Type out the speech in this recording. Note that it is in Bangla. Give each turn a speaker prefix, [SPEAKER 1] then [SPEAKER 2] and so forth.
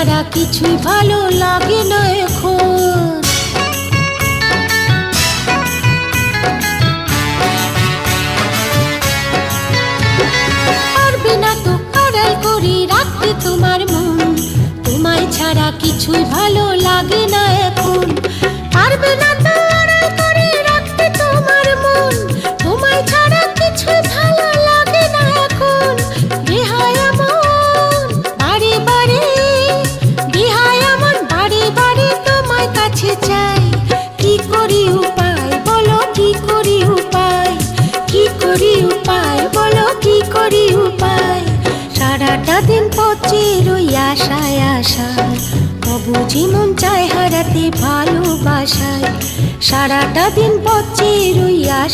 [SPEAKER 1] ছাড়া কিছুই ভালো লাগে না এখন। পারবে না তো আড়াল করে রাখতে তোমার মন, তোমায় ছাড়া কিছুই ভালো লাগে না এখন। পারবে না তো আড়াল করে রাখতে তোমার মন, তোমায় ছাড়া কিছুই ভালো লাগে না এখন। বেহায়া মন বারে বারে, বেহায়া মন বারে বারে তোমায় কাছে চাই। কি করি উপায় বলো, কি করি উপায়, কি করি উপায় বলো, কি করি উপায়। সারাটা দিন পথের ওই আশায় আশায়, অবুঝি মন চায় হারাতে ভালোবাসায়। সারাটা দিন পথের ওই